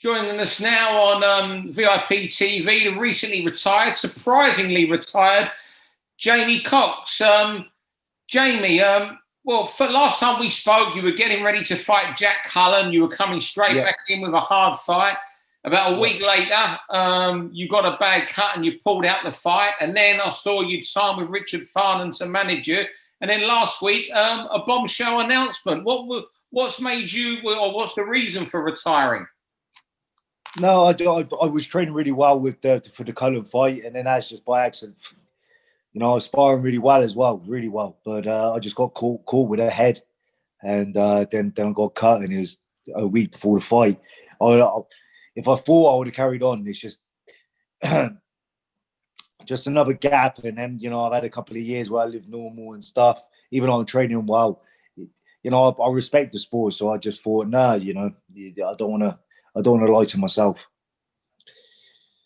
Joining us now on VIP TV, the recently retired, surprisingly retired, Jamie Cox. Jamie, well, for last time we spoke, you were getting ready to fight Jack Cullen. You were coming straight back in with a hard fight. About a week later, you got a bad cut and you pulled out the fight. And then I saw you'd signed with Richard Farnan to manage you. And then last week, a bombshell announcement. What's made you, or what's the reason for retiring? No, I was training really well for the Cullen fight, and then that's just by accident. You know, I was sparring really well as well, really well. But I just got caught with a head, and then I got cut, and it was a week before the fight. If I thought I would have carried on, it's just just another gap. And then, you know, I've had a couple of years where I live normal and stuff, even though I'm training well. You know, I respect the sport, so I just thought, you know, I don't want to lie to myself.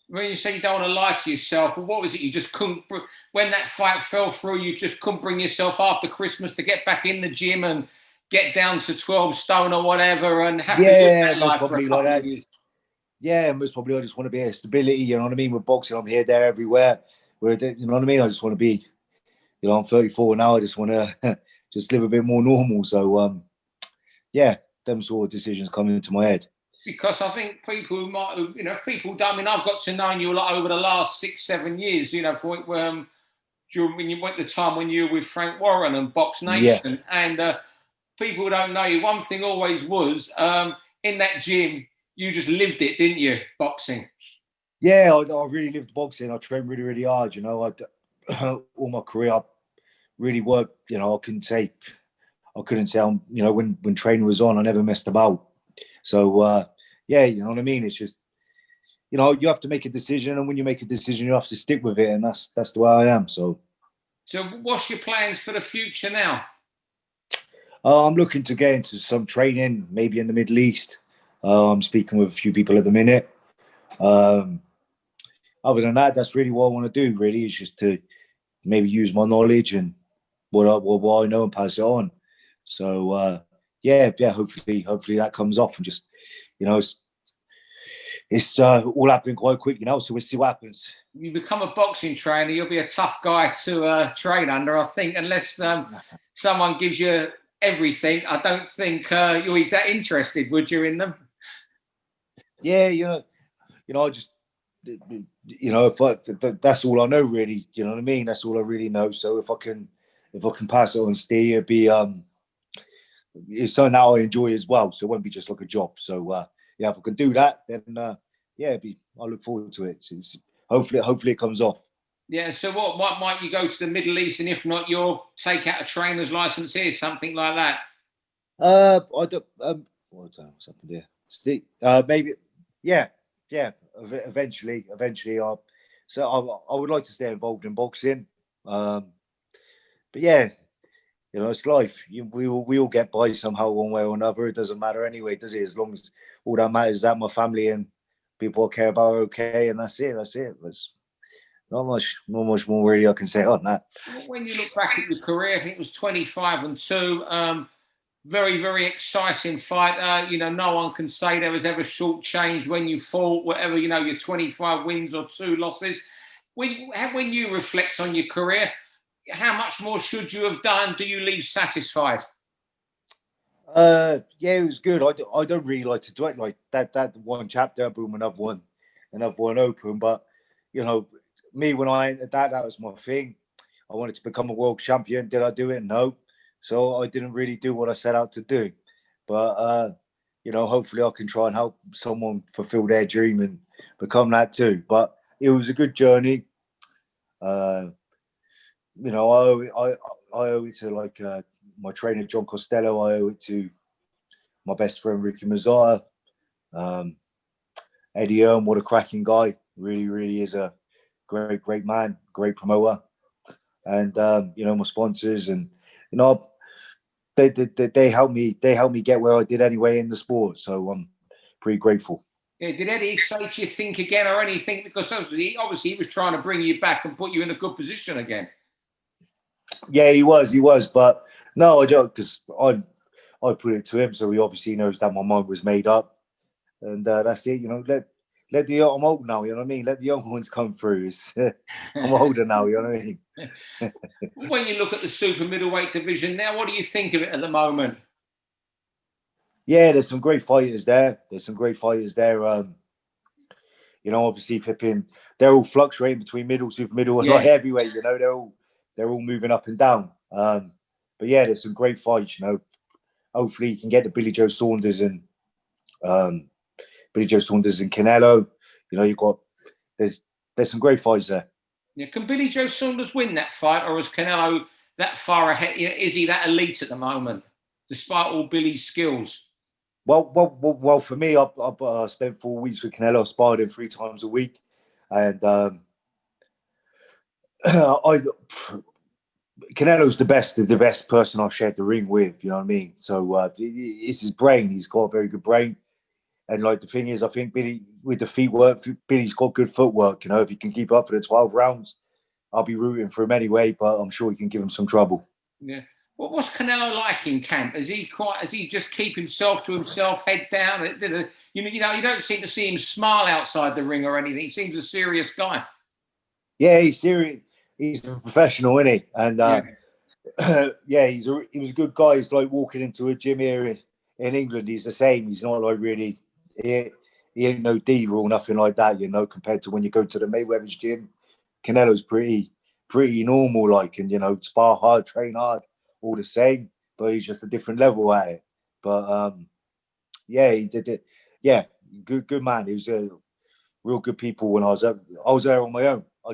When you say you don't want to lie to yourself, what was it? You just couldn't, when that fight fell through, you just couldn't bring yourself after Christmas to get back in the gym and get down to 12 stone or whatever and have to live that life for a couple of years. Yeah, most probably I just want to be a stability, you know what I mean? With boxing, I'm here, there, everywhere. You know what I mean? I just want to be, you know, I'm 34 now. I just want to just live a bit more normal. So, yeah, them sort of decisions come into my head. Because I think people who might, you know, if people don't, I mean, I've got to know you a lot over the last 6-7 years, you know, during when you went the time when you were with Frank Warren and Box Nation, and people who don't know you, one thing always was in that gym, you just lived it, didn't you? Boxing. Yeah, I really lived boxing. I trained really, really hard. You know, all my career, I really worked. You know, I couldn't say I'm. You know, when training was on, I never messed about. So yeah, you know what I mean. It's just, you know, you have to make a decision, and when you make a decision, you have to stick with it, and that's the way I am. So what's your plans for the future now? I'm looking to get into some training, maybe in the Middle East. I'm speaking with a few people at the minute. Other than that, that's really what I want to do. Really, is just to maybe use my knowledge and what I know and pass it on. So yeah. Hopefully that comes off, and just, you know, it's all happening quite quick, you know. So we'll see what happens. You become a boxing trainer, you'll be a tough guy to train under, I think, unless someone gives you everything. I don't think you'll be that interested, would you, in them? Yeah, you know, I just, you know, that's all I know, really. You know what I mean? That's all I really know. So if I can pass it on, Steve, it'd be it's something that I enjoy as well. So it won't be just like a job. So yeah, if I can do that, then yeah, I look forward to it. It's, hopefully it comes off. Yeah. So what might you go to the Middle East, and if not, you'll take out a trainer's license here, something like that? I don't. What's happened here? Steve, maybe. Yeah. Eventually, I would like to stay involved in boxing. But yeah, you know, it's life. We all get by somehow, one way or another. It doesn't matter anyway, does it? As long as all that matters is that my family and people I care about are okay, and that's it. There's not much more really I can say on that. When you look back at your career, I think it was 25-2. Very, very exciting fight. You know, no one can say there was ever shortchanged when you fought, whatever, you know, your 25 wins or 2 losses. When you reflect on your career, how much more should you have done? Do you leave satisfied? Yeah, it was good. I don't really like to do it like that one chapter, boom, another one open. But, you know, me, when I entered that was my thing. I wanted to become a world champion. Did I do it? No. So I didn't really do what I set out to do. But, you know, hopefully I can try and help someone fulfill their dream and become that too. But it was a good journey. You know, I owe it to like my trainer, John Costello. I owe it to my best friend, Ricky Mazzara. Eddie Earn, what a cracking guy. Really, really is a great man, great promoter. And, you know, my sponsors, and, you know, they helped me get where I did anyway in the sport. So I'm pretty grateful. Yeah, did Eddie say to you, think again or anything? Because obviously he was trying to bring you back and put you in a good position again. Yeah, he was. But no, I don't, because I put it to him. So he obviously knows that my mind was made up. and that's it. Let the I'm old now. You know what I mean? Let the young ones come through. I'm older now. You know what I mean? When you look at the super middleweight division now, what do you think of it at the moment? Yeah, there's some great fighters there. Obviously flipping, they're all fluctuating between middle, super middle, and light heavyweight. They're all moving up and down. But yeah, there's some great fights. Hopefully you can get the Billy Joe Saunders and Canelo. There's some great fights there. Yeah, can Billy Joe Saunders win that fight, or is Canelo that far ahead? Is he that elite at the moment, despite all Billy's skills? Well, for me, I've spent 4 weeks with Canelo. I sparred him 3 times a week, and Canelo's the best person I've shared the ring with. You know what I mean? So it's his brain. He's got a very good brain, and the thing is, I think Billy with the feet work. Billy's got good footwork. If he can keep up for the 12 rounds, I'll be rooting for him anyway. But I'm sure he can give him some trouble. Yeah. What's Canelo like in camp? Is he just keep himself to himself, head down? You don't seem to see him smile outside the ring or anything. He seems a serious guy. Yeah, he's serious. He's a professional, isn't he? And he was a good guy. He's like walking into a gym here in England. He's the same. He's not like really. He ain't no diva or nothing like that. Compared to when you go to the Mayweather's gym, Canelo's pretty normal. And spar hard, train hard. All the same, but he's just a different level at it. But he did it. Yeah, good man. He was real good people when I was there on my own. I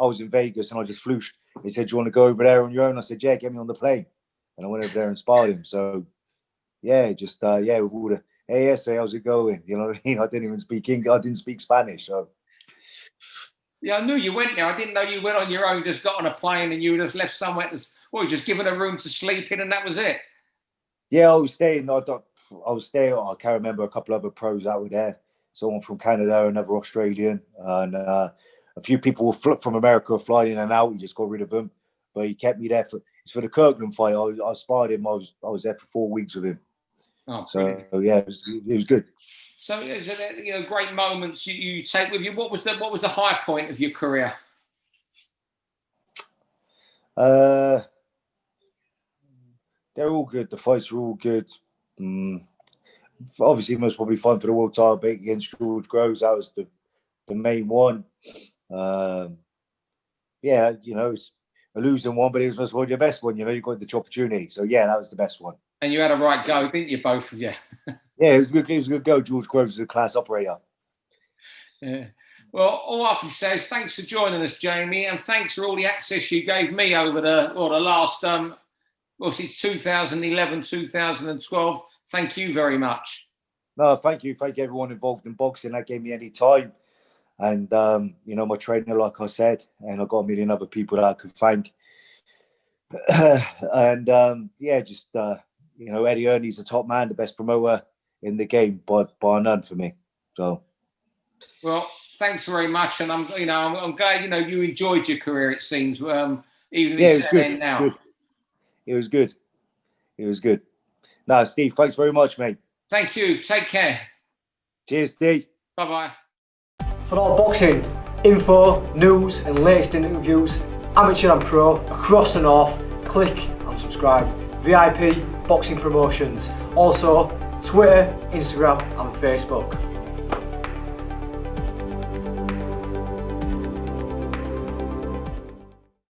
was in Vegas and I just flooshed. He said, "Do you want to go over there on your own?" I said, "Yeah, get me on the plane." And I went over there and sparred him. So yeah, with all the hey, how's it going? You know what I mean? I didn't even speak English. I didn't speak Spanish. So yeah, I knew you went there. I didn't know you went on your own. Just got on a plane and you just left somewhere. Just given a room to sleep in, and that was it. Yeah, I was staying. I can't remember a couple other pros that were there. Someone from Canada, another Australian, and a few people from America were flying in and out. He just got rid of them, but he kept me there for the Kirkland fight. I sparred him. I was there for 4 weeks with him. Oh, so brilliant. yeah, it was good. So great moments you take with you. What was the high point of your career? They're all good. The fights are all good. Obviously, most probably fun for the world title bait against George Groves. That was the main one. It's a losing one, but it was most your best one. You got the opportunity. So yeah, that was the best one. And you had a right go, didn't you, both of you? Yeah, it was good. It was a good go. George Groves is a class operator. Yeah. Well, all I can say is thanks for joining us, Jamie, and thanks for all the access you gave me over the last since 2011, 2012. Thank you very much. No, thank you. Thank everyone involved in boxing. That gave me any time. And, my trainer, like I said, and I've got a million other people that I could thank. And, Eddie Ernie's the top man, the best promoter in the game by none for me. So. Well, thanks very much. And I'm glad, you enjoyed your career, it seems, even if it it's was good. now. Good. It was good. No, Steve, thanks very much, mate. Thank you. Take care. Cheers, Steve. Bye-bye. For all boxing info, news and latest interviews, amateur and pro, across the north, click and subscribe. VIP Boxing Promotions. Also, Twitter, Instagram and Facebook.